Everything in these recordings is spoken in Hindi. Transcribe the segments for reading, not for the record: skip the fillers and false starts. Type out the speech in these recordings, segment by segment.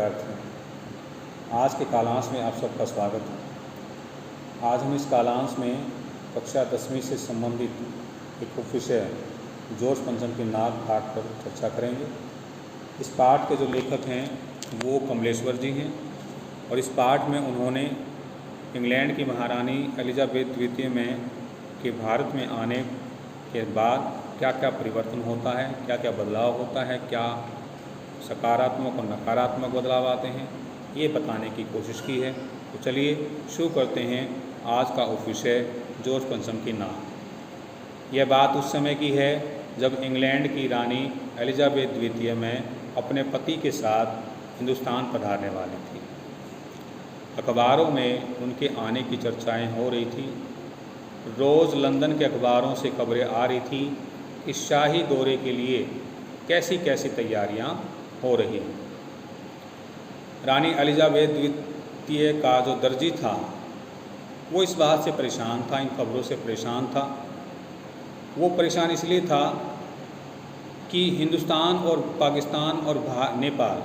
विद्यार्थियों, आज के कालांश में आप सबका स्वागत है। आज हम इस कालांश में कक्षा 10वीं से संबंधित एक विषय जोश पंचम की नाग पाठ पर चर्चा करेंगे। इस पाठ के जो लेखक हैं वो कमलेश्वर जी हैं और इस पाठ में उन्होंने इंग्लैंड की महारानी एलिजाबेथ द्वितीय में के भारत में आने के बाद क्या क्या परिवर्तन होता है, क्या क्या बदलाव होता है, क्या सकारात्मक और नकारात्मक बदलाव आते हैं, ये बताने की कोशिश की है। तो चलिए शुरू करते हैं आज का उपविषय जोश पंचम की नाग। यह बात उस समय की है जब इंग्लैंड की रानी एलिजाबेथ द्वितीय में अपने पति के साथ हिंदुस्तान पधारने वाली थी। अखबारों में उनके आने की चर्चाएं हो रही थी। रोज़ लंदन के अखबारों से खबरें आ रही थी कि शाही दौरे के लिए कैसी कैसी तैयारियां हो रही हैं। रानी एलिजाबेथ द्वितीय का जो दर्जी था वो इस बात से परेशान था, इन खबरों से परेशान था। वो परेशान इसलिए था कि हिंदुस्तान और पाकिस्तान और नेपाल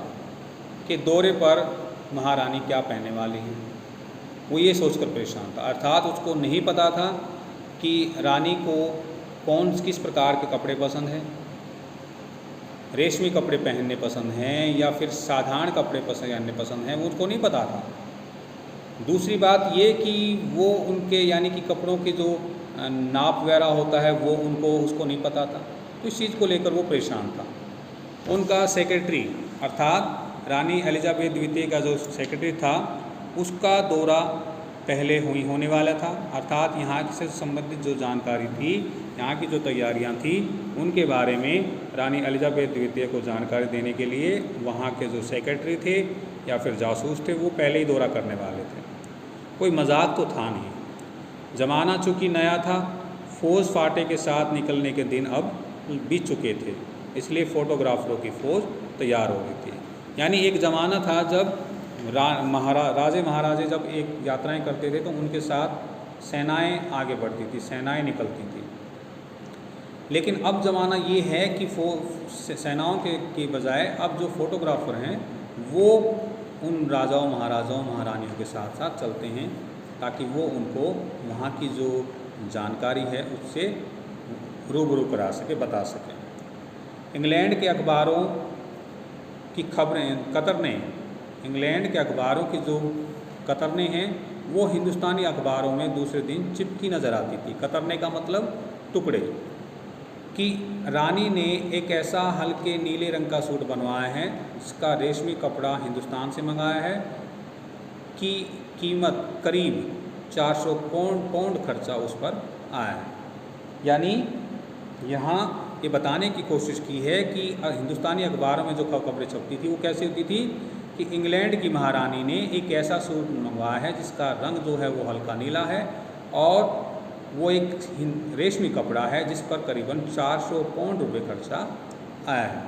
के दौरे पर महारानी क्या पहनने वाली है, वो ये सोचकर परेशान था। अर्थात उसको नहीं पता था कि रानी को किस प्रकार के कपड़े पसंद हैं, रेशमी कपड़े पहनने पसंद हैं या फिर साधारण कपड़े पहनने पसंद हैं, वो उसको नहीं पता था। दूसरी बात ये कि वो उनके यानी कि कपड़ों के जो नाप वगैरह होता है वो उसको नहीं पता था। तो इस चीज़ को लेकर वो परेशान था। उनका सेक्रेटरी अर्थात रानी एलिजाबेथ द्वितीय का जो सेक्रेटरी था उसका दौरा पहले होने वाला था। अर्थात यहाँ से संबंधित जो जानकारी थी, यहाँ की जो तैयारियाँ थी, उनके बारे में रानी एलिजाबेथ द्वितीय को जानकारी देने के लिए वहाँ के जो सेक्रेटरी थे या फिर जासूस थे वो पहले ही दौरा करने वाले थे। कोई मजाक तो था नहीं। ज़माना चूँकि नया था, फौज फाटे के साथ निकलने के दिन अब बीत चुके थे, इसलिए फ़ोटोग्राफरों की फ़ौज तैयार हो रही थी। यानी एक ज़माना था जब राजे महाराजे जब एक यात्राएं करते थे तो उनके साथ सेनाएं आगे बढ़ती थी, सेनाएं निकलती थी। लेकिन अब ज़माना ये है कि सेनाओं के बजाय अब जो फ़ोटोग्राफ़र हैं वो उन राजाओं महाराजाओं महारानियों के साथ साथ चलते हैं ताकि वो उनको वहाँ की जो जानकारी है उससे रूबरू करा सके, बता सके। इंग्लैंड के अखबारों की खबरें इंग्लैंड के अखबारों की जो कतरने हैं वो हिंदुस्तानी अखबारों में दूसरे दिन चिपकी नज़र आती थी। कतरने का मतलब टुकड़े, कि रानी ने एक ऐसा हल्के नीले रंग का सूट बनवाया है जिसका रेशमी कपड़ा हिंदुस्तान से मंगाया है, कि कीमत करीब 400 पाउंड खर्चा उस पर आया है। यानी यहाँ ये बताने की कोशिश की है कि हिंदुस्तानी अखबारों में जो खबरें छपती थी वो कैसी होती थी कि इंग्लैंड की महारानी ने एक ऐसा सूट मंगवाया है जिसका रंग जो है वो हल्का नीला है और वो एक रेशमी कपड़ा है जिस पर करीबन 400 पाउंड रुपये खर्चा आया है।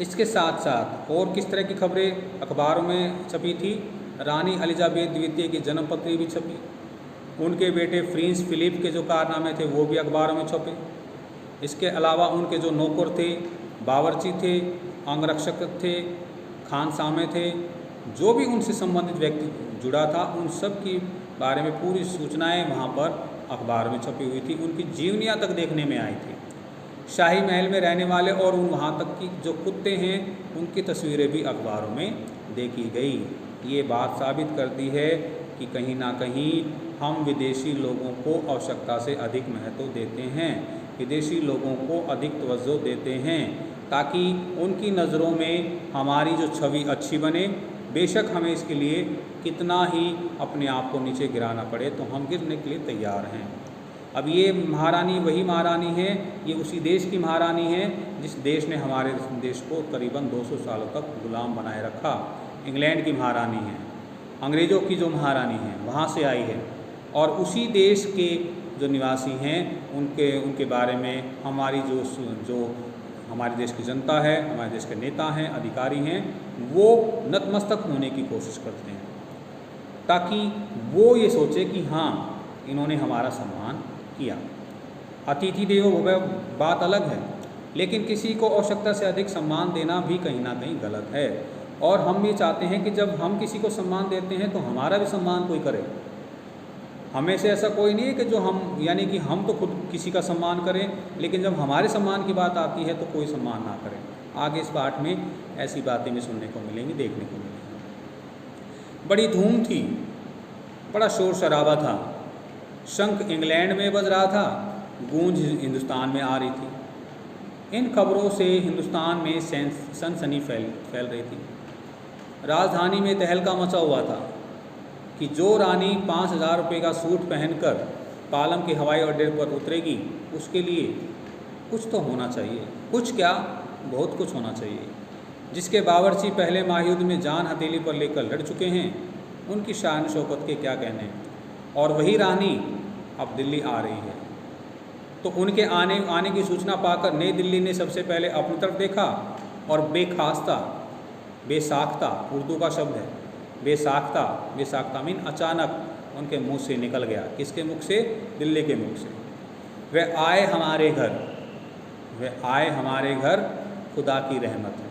इसके साथ साथ और किस तरह की खबरें अखबारों में छपी थी? रानी एलिजाबेथ द्वितीय की जन्मपत्री भी छपी, उनके बेटे प्रिंस फिलिप के जो कारनामे थे वो भी अखबारों में छपे। इसके अलावा उनके जो नौकर थे, बावर्ची थे, अंगरक्षक थे, खानसामे थे, जो भी उनसे संबंधित व्यक्ति जुड़ा था उन सब की बारे में पूरी सूचनाएं वहाँ पर अखबार में छपी हुई थी। उनकी जीवनियाँ तक देखने में आई थी। शाही महल में रहने वाले और वहाँ तक की जो कुत्ते हैं उनकी तस्वीरें भी अखबारों में देखी गई। ये बात साबित करती है कि कहीं ना कहीं हम विदेशी लोगों को आवश्यकता से अधिक महत्व देते हैं, विदेशी लोगों को अधिक तवज्जो देते हैं ताकि उनकी नज़रों में हमारी जो छवि अच्छी बने। बेशक हमें इसके लिए कितना ही अपने आप को नीचे गिराना पड़े तो हम गिरने के लिए तैयार हैं। अब ये महारानी वही महारानी है, ये उसी देश की महारानी है जिस देश ने हमारे देश को करीबन 200 सालों तक गुलाम बनाए रखा। इंग्लैंड की महारानी है, अंग्रेज़ों की जो महारानी है वहाँ से आई है और उसी देश के जो निवासी हैं उनके बारे में हमारी जो हमारे देश की जनता है, हमारे देश के नेता हैं, अधिकारी हैं, वो नतमस्तक होने की कोशिश करते हैं ताकि वो ये सोचे कि हाँ इन्होंने हमारा सम्मान किया। अतिथि देवो भव बात अलग है, लेकिन किसी को आवश्यकता से अधिक सम्मान देना भी कहीं ना कहीं गलत है। और हम ये चाहते हैं कि जब हम किसी को सम्मान देते हैं तो हमारा भी सम्मान कोई करे। हमें से ऐसा कोई नहीं है कि जो हम यानी कि हम तो खुद किसी का सम्मान करें, लेकिन जब हमारे सम्मान की बात आती है तो कोई सम्मान ना करें। आगे इस पाठ में ऐसी बातें भी सुनने को मिलेंगी, देखने को मिलेंगी। बड़ी धूम थी, बड़ा शोर शराबा था, शंख इंग्लैंड में बज रहा था, गूंज हिंदुस्तान में आ रही थी। इन खबरों से हिंदुस्तान में सनसनी फैल रही थी। राजधानी में तहलका मचा हुआ था कि जो रानी 5,000 रुपये का सूट पहनकर पालम के हवाई अड्डे पर उतरेगी, उसके लिए कुछ तो होना चाहिए। कुछ क्या, बहुत कुछ होना चाहिए। जिसके बावर्ची पहले महायुद्ध में जान हथेली पर लेकर लड़ चुके हैं, उनकी शान शौकत के क्या कहने। और वही रानी अब दिल्ली आ रही है। तो उनके आने की सूचना पाकर नई दिल्ली ने सबसे पहले अपनी तरफ देखा और बेसाख्ता उर्दू का शब्द है, बेसाख्ता मीन अचानक उनके मुंह से निकल गया। किसके मुख से? दिल्ली के मुख से। वह आए हमारे घर खुदा की रहमत है।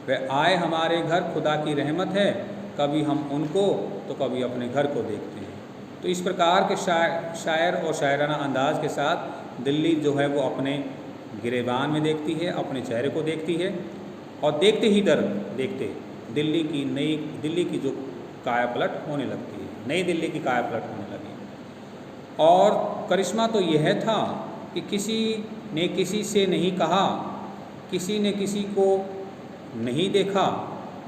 वह आए हमारे घर खुदा की रहमत है। कभी हम उनको तो कभी अपने घर को देखते हैं। तो इस प्रकार के शायर और शायराना अंदाज के साथ दिल्ली जो है वो अपने गिरेबान में देखती है, अपने चेहरे को देखती है, और देखते दिल्ली की जो काया पलट होने लगती है, नई दिल्ली की काया पलट होने लगी। और करिश्मा तो यह था कि किसी ने किसी से नहीं कहा, किसी ने किसी को नहीं देखा,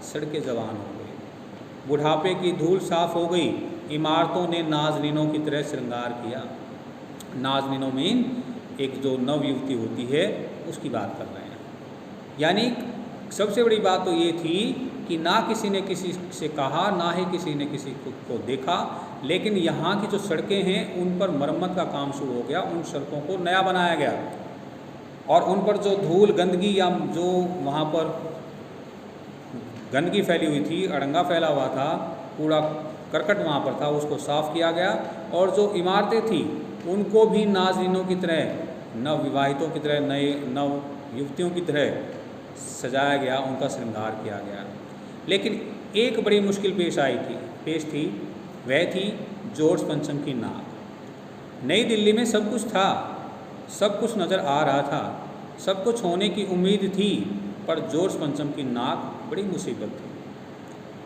सड़कें जवान हो गई, बुढ़ापे की धूल साफ हो गई, इमारतों ने नाजनीनों की तरह श्रृंगार किया। नाजनीनों मीन एक जो नव युवती होती है उसकी बात कर रहे हैं। यानी सबसे बड़ी बात तो ये थी कि ना किसी ने किसी से कहा, ना ही किसी ने किसी को देखा, लेकिन यहाँ की जो सड़कें हैं उन पर मरम्मत का काम शुरू हो गया, उन सड़कों को नया बनाया गया, और उन पर जो धूल गंदगी या जो वहाँ पर गंदगी फैली हुई थी, अड़ंगा फैला हुआ था, कूड़ा करकट वहाँ पर था, उसको साफ़ किया गया। और जो इमारतें थी उनको भी नाज़रीनों की तरह, नव विवाहितों की तरह, नव युवतियों की तरह सजाया गया, उनका श्रृंगार किया गया। लेकिन एक बड़ी मुश्किल पेश थी, वह थी जॉर्ज पंचम की नाक। नई दिल्ली में सब कुछ था, सब कुछ नज़र आ रहा था, सब कुछ होने की उम्मीद थी, पर जॉर्ज पंचम की नाक बड़ी मुसीबत थी।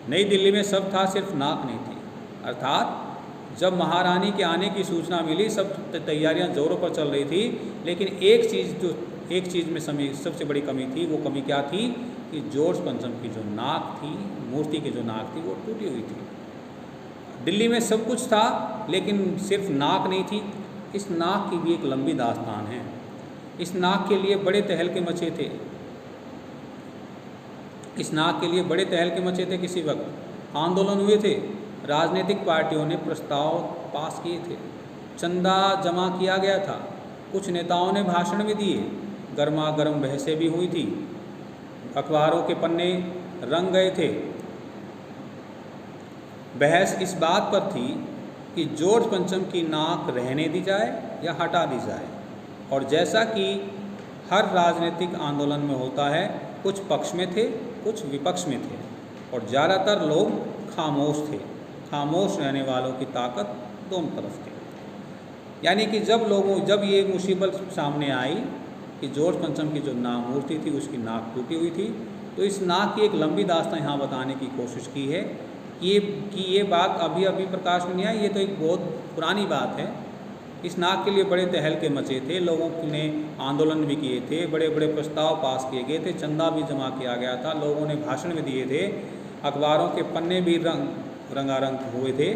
नई दिल्ली में सब था, सिर्फ नाक नहीं थी। अर्थात जब महारानी के आने की सूचना मिली, सब तैयारियां ज़ोरों पर चल रही थी, लेकिन एक चीज़ में सबसे बड़ी कमी थी। वो कमी क्या थी कि जॉर्ज पंचम की जो नाक थी, मूर्ति की जो नाक थी, वो टूटी हुई थी। दिल्ली में सब कुछ था, लेकिन सिर्फ नाक नहीं थी। इस नाक की भी एक लंबी दास्तान है। इस नाक के लिए बड़े तहलके मचे थे। किसी वक्त आंदोलन हुए थे, राजनीतिक पार्टियों ने प्रस्ताव पास किए थे, चंदा जमा किया गया था, कुछ नेताओं ने भाषण भी दिए, गर्मा गर्म बहसें भी हुई थी, अखबारों के पन्ने रंग गए थे। बहस इस बात पर थी कि जॉर्ज पंचम की नाक रहने दी जाए या हटा दी जाए। और जैसा कि हर राजनीतिक आंदोलन में होता है, कुछ पक्ष में थे, कुछ विपक्ष में थे, और ज़्यादातर लोग खामोश थे। खामोश रहने वालों की ताकत दोनों तरफ थी। यानी कि जब ये मुसीबत सामने आई कि जॉर्ज पंचम की जो मूर्ति थी उसकी नाक टूटी हुई थी, तो इस नाक की एक लंबी दास्तान यहाँ बताने की कोशिश की है कि ये बात अभी प्रकाश में नहीं आई, ये तो एक बहुत पुरानी बात है। इस नाक के लिए बड़े तहलके मचे थे, लोगों ने आंदोलन भी किए थे, बड़े बड़े प्रस्ताव पास किए गए थे, चंदा भी जमा किया गया था, लोगों ने भाषण भी दिए थे, अखबारों के पन्ने भी रंगारंग हुए थे।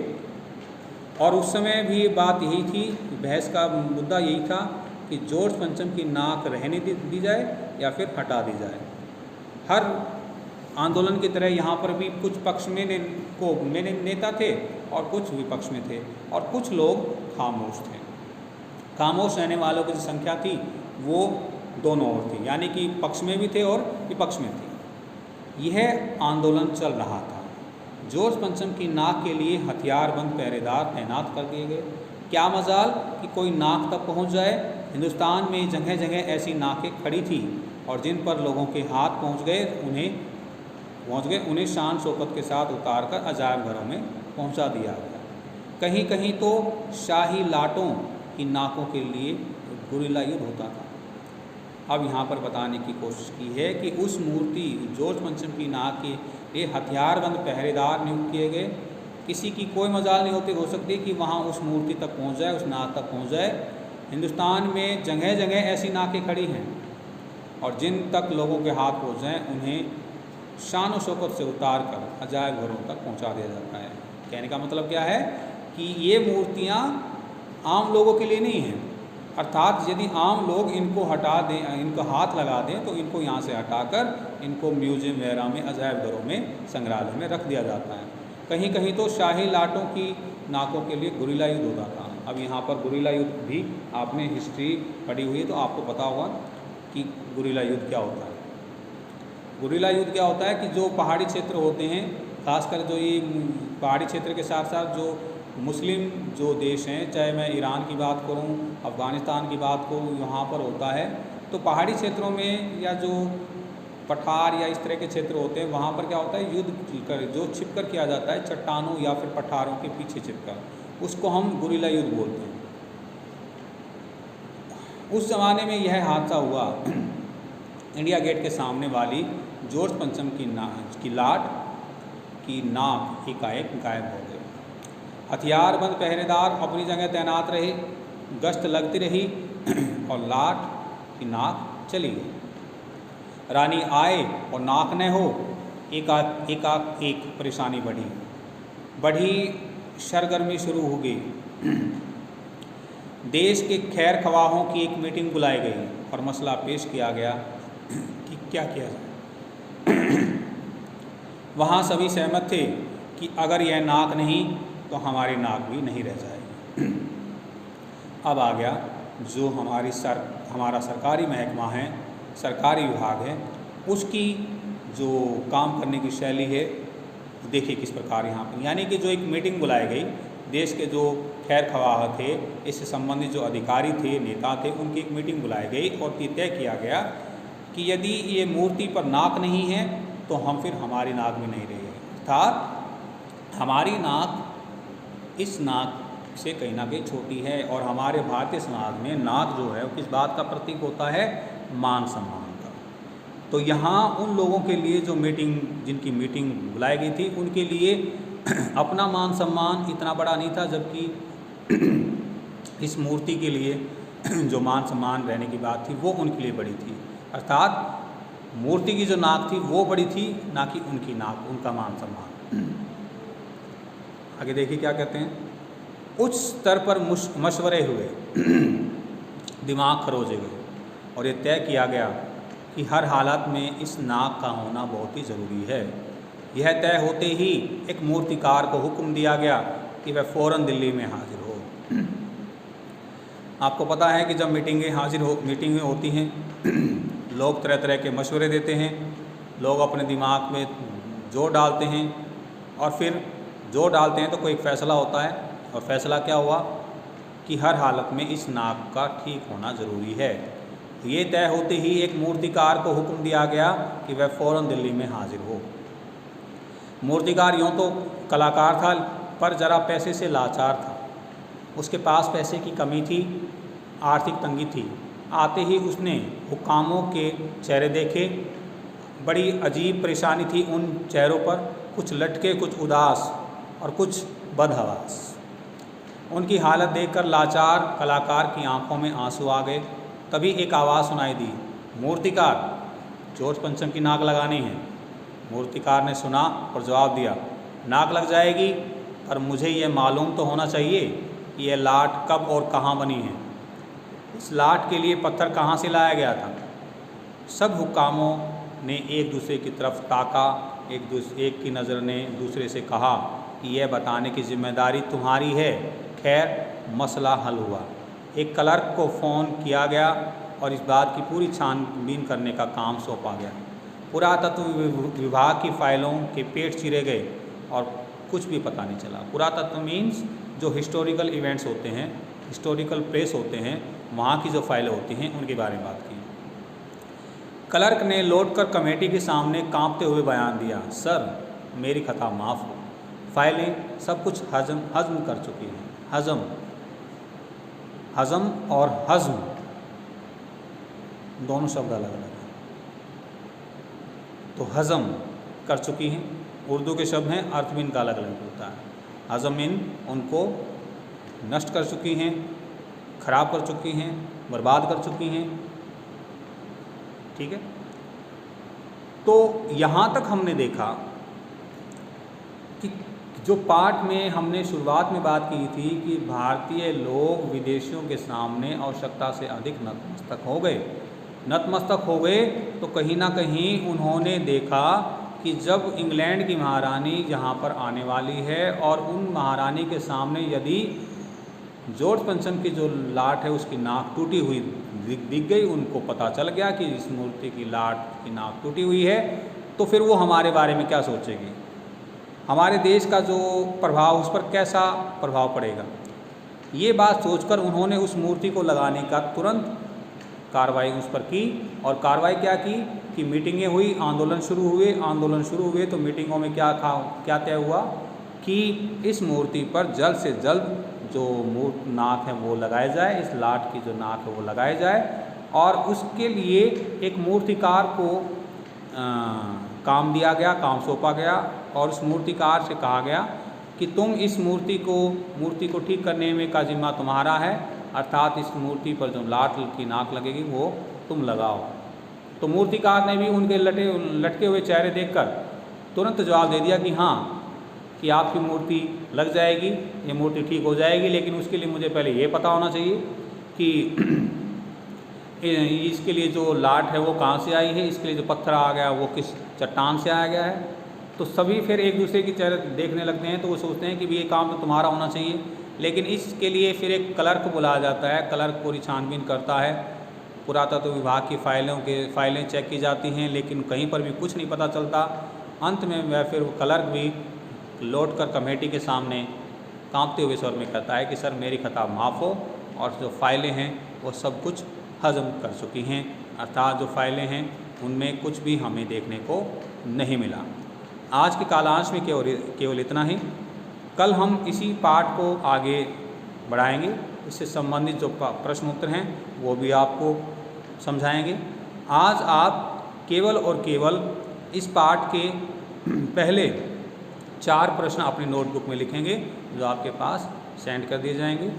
और उस समय भी बात यही थी, बहस का मुद्दा यही था कि जॉर्ज पंचम की नाक रहने दी जाए या फिर हटा दी जाए। हर आंदोलन की तरह यहाँ पर भी कुछ पक्ष में नेता थे और कुछ विपक्ष में थे, और कुछ लोग खामोश थे। खामोश रहने वालों की जो संख्या थी वो दोनों ओर थी, यानी कि पक्ष में भी थे और विपक्ष में थे। यह आंदोलन चल रहा था। जॉर्ज पंचम की नाक के लिए हथियारबंद पहरेदार तैनात कर दिए गए। क्या मजाल कि कोई नाक तक पहुंच जाए। हिंदुस्तान में जगह जगह ऐसी नाकें खड़ी थी और जिन पर लोगों के हाथ पहुंच गए उन्हें पहुँच गए, उन्हें शान शौकत के साथ उतार कर अजायब घरों में पहुँचा दिया गया। कहीं कहीं तो शाही लाटों की नाकों के लिए गुरिल्ला युद्ध होता था। अब यहाँ पर बताने की कोशिश की है कि उस मूर्ति जॉर्ज पंचम की नाक के लिए हथियारबंद पहरेदार नियुक्त किए गए। किसी की कोई मजाल नहीं हो सकती कि वहाँ उस मूर्ति तक पहुँच जाए, उस नाक तक पहुँच जाए। हिंदुस्तान में जगह जगह ऐसी नाकें खड़ी हैं और जिन तक लोगों के हाथ पहुँच जाएँ उन्हें शान और शौकत से उतार कर अजायब घरों तक पहुँचा दिया जाता है। कहने का मतलब क्या है कि ये मूर्तियाँ आम लोगों के लिए नहीं हैं, अर्थात यदि आम लोग इनको हटा दें, इनको हाथ लगा दें तो इनको यहाँ से हटाकर इनको म्यूजियम वगैरह में, अजायब घरों में, संग्रहालय में रख दिया जाता है। कहीं कहीं तो शाही लाटों की नाकों के लिए गुरिल्ला युद्ध होता था। अब यहाँ पर गुरिल्ला युद्ध भी आपने हिस्ट्री पढ़ी हुई है तो आपको पता होगा कि गुरिल्ला युद्ध क्या होता है। गुरिल्ला युद्ध क्या होता है कि जो पहाड़ी क्षेत्र होते हैं, खासकर जो ये पहाड़ी क्षेत्र के साथ साथ जो मुस्लिम जो देश हैं, चाहे मैं ईरान की बात करूं, अफ़गानिस्तान की बात करूं, यहाँ पर होता है तो पहाड़ी क्षेत्रों में या जो पठार या इस तरह के क्षेत्र होते हैं वहाँ पर क्या होता है, युद्ध कर जो छिपकर किया जाता है चट्टानों या फिर पठारों के पीछे छिपकर, उसको हम गुरिल्ला युद्ध बोलते हैं। उस ज़माने में यह हादसा हुआ इंडिया गेट के सामने वाली जॉर्ज पंचम की लाट की नाक एकाएक गायब हो गई। हथियारबंद पहरेदार अपनी जगह तैनात रहे, गश्त लगती रही और लाट की नाक चली गई। रानी आए और नाक न हो, एक परेशानी बढ़ी सरगर्मी शुरू हो गई। देश के खैर खवाहों की एक मीटिंग बुलाई गई और मसला पेश किया गया कि क्या किया जाए। वहाँ सभी सहमत थे कि अगर यह नाक नहीं तो हमारी नाक भी नहीं रह जाएगी। अब आ गया जो हमारा सरकारी महकमा है, सरकारी विभाग है, उसकी जो काम करने की शैली है देखिए किस प्रकार यहाँ पर, यानी कि जो एक मीटिंग बुलाई गई, देश के जो खैर खवाह थे, इससे संबंधित जो अधिकारी थे, नेता थे, उनकी एक मीटिंग बुलाई गई और ये तय किया गया कि यदि ये मूर्ति पर नाक नहीं है तो हम फिर हमारी नाक भी नहीं रहेगी, अर्थात हमारी नाक इस नाक से कहीं ना कहीं छोटी है। और हमारे भारतीय समाज में नाक जो है वो किस बात का प्रतीक होता है, मान सम्मान का। तो यहाँ उन लोगों के लिए जो जिनकी मीटिंग बुलाई गई थी, उनके लिए अपना मान सम्मान इतना बड़ा नहीं था, जबकि इस मूर्ति के लिए जो मान सम्मान रहने की बात थी वो उनके लिए बड़ी थी, अर्थात मूर्ति की जो नाक थी वो बड़ी थी, ना कि उनकी नाक, उनका मान सम्मान। आगे देखिए क्या कहते हैं, उच्च स्तर पर मशवरे हुए, दिमाग खरोजे गए और ये तय किया गया कि हर हालत में इस नाक का होना बहुत ही ज़रूरी है। यह तय होते ही एक मूर्तिकार को हुक्म दिया गया कि वह फ़ौरन दिल्ली में हाजिर हो। आपको पता है कि जब मीटिंगें होती हैं, लोग तरह तरह के मशवरे देते हैं, लोग अपने दिमाग में जोर डालते हैं और फिर जोर डालते हैं तो कोई फ़ैसला होता है, और फ़ैसला क्या हुआ कि हर हालत में इस नाक का ठीक होना ज़रूरी है। ये तय होते ही एक मूर्तिकार को हुक्म दिया गया कि वह फ़ौरन दिल्ली में हाजिर हो। मूर्तिकार यूँ तो कलाकार था पर ज़रा पैसे से लाचार था, उसके पास पैसे की कमी थी, आर्थिक तंगी थी। आते ही उसने हुक्कामों के चेहरे देखे, बड़ी अजीब परेशानी थी उन चेहरों पर, कुछ लटके, कुछ उदास और कुछ बदहवास। उनकी हालत देखकर लाचार कलाकार की आंखों में आंसू आ गए। तभी एक आवाज़ सुनाई दी, मूर्तिकार, जॉर्ज पंचम की नाक लगानी है। मूर्तिकार ने सुना और जवाब दिया, नाक लग जाएगी, पर मुझे ये मालूम तो होना चाहिए कि यह लाट कब और कहाँ बनी है, इस लाट के लिए पत्थर कहाँ से लाया गया था। सब हुक्कामों ने एक दूसरे की तरफ ताका, एक की नज़र ने दूसरे से कहा कि यह बताने की जिम्मेदारी तुम्हारी है। खैर, मसला हल हुआ। एक क्लर्क को फ़ोन किया गया और इस बात की पूरी छानबीन करने का काम सौंपा गया। पुरातत्व विभाग की फ़ाइलों के पेट चीरे गए और कुछ भी पता नहीं चला। पुरातत्व मीन्स जो हिस्टोरिकल इवेंट्स होते हैं, हिस्टोरिकल प्लेस होते हैं, वहाँ की जो फाइलें होती हैं उनके बारे में बात की। क्लर्क ने लौटकर कमेटी के सामने कांपते हुए बयान दिया, सर मेरी खता माफ़ हो, फाइलें सब कुछ हज़म कर चुकी हैं। हज़म और हज़म दोनों शब्द अलग अलग हैं। तो हज़म कर चुकी हैं, उर्दू के शब्द हैं, अर्थ भी इनका अलग अलग होता है। हज़म इन उनको नष्ट कर चुकी हैं, खराब कर चुकी हैं, बर्बाद कर चुकी हैं। ठीक है। तो यहाँ तक हमने देखा कि जो पाठ में हमने शुरुआत में बात की थी कि भारतीय लोग विदेशियों के सामने आवश्यकता से अधिक नतमस्तक हो गए, तो कहीं ना कहीं उन्होंने देखा कि जब इंग्लैंड की महारानी जहाँ पर आने वाली है और उन महारानी के सामने यदि जॉर्ज पंचम की जो लाट है उसकी नाक टूटी हुई दिख गई, उनको पता चल गया कि इस मूर्ति की लाट की नाक टूटी हुई है, तो फिर वो हमारे बारे में क्या सोचेगी, हमारे देश का जो प्रभाव उस पर कैसा प्रभाव पड़ेगा। ये बात सोचकर उन्होंने उस मूर्ति को लगाने का तुरंत कार्रवाई उस पर की। और कार्रवाई क्या की कि मीटिंगें हुई, आंदोलन शुरू हुए। तो मीटिंगों में क्या तय हुआ कि इस मूर्ति पर जल्द से जल्द जो नाक है वो लगाया जाए, इस लाट की जो नाक है वो लगाया जाए, और उसके लिए एक मूर्तिकार को काम दिया गया, काम सौंपा गया, और उस मूर्तिकार से कहा गया कि तुम इस मूर्ति को ठीक करने में का जिम्मा तुम्हारा है, अर्थात इस मूर्ति पर जो लाट की नाक लगेगी वो तुम लगाओ। तो मूर्तिकार ने भी उनके लटके हुए चेहरे देखकर तुरंत जवाब दे दिया कि हाँ, कि आपकी मूर्ति लग जाएगी, ये मूर्ति ठीक हो जाएगी, लेकिन उसके लिए मुझे पहले ये पता होना चाहिए कि इसके लिए जो लाट है वो कहाँ से आई है, इसके लिए जो पत्थर आ गया वो किस चट्टान से आया गया है। तो सभी फिर एक दूसरे की चेहरे देखने लगते हैं, तो वो सोचते हैं कि ये काम तो तुम्हारा होना चाहिए, लेकिन इसके लिए फिर एक क्लर्क बुलाया जाता है। क्लर्क पूरी छानबीन करता है, पुरातत्व विभाग की फाइलें चेक की जाती हैं, लेकिन कहीं पर भी कुछ नहीं पता चलता। अंत में वह फिर वो क्लर्क भी लौटकर कमेटी के सामने कांपते हुए स्वर में कहता है कि सर मेरी खता माफ़ हो, और जो फाइलें हैं वो सब कुछ हज़म कर चुकी हैं, अर्थात जो फाइलें हैं उनमें कुछ भी हमें देखने को नहीं मिला। आज के कालांश में केवल इतना ही। कल हम इसी पाठ को आगे बढ़ाएंगे, इससे संबंधित जो प्रश्न उत्तर हैं वो भी आपको समझाएंगे। आज आप केवल और केवल इस पाठ के पहले 4 प्रश्न अपनी नोटबुक में लिखेंगे, जो आपके पास सेंड कर दिए जाएंगे।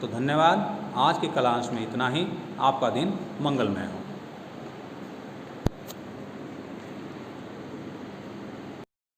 तो धन्यवाद। आज के कालांश में इतना ही। आपका दिन मंगलमय हो।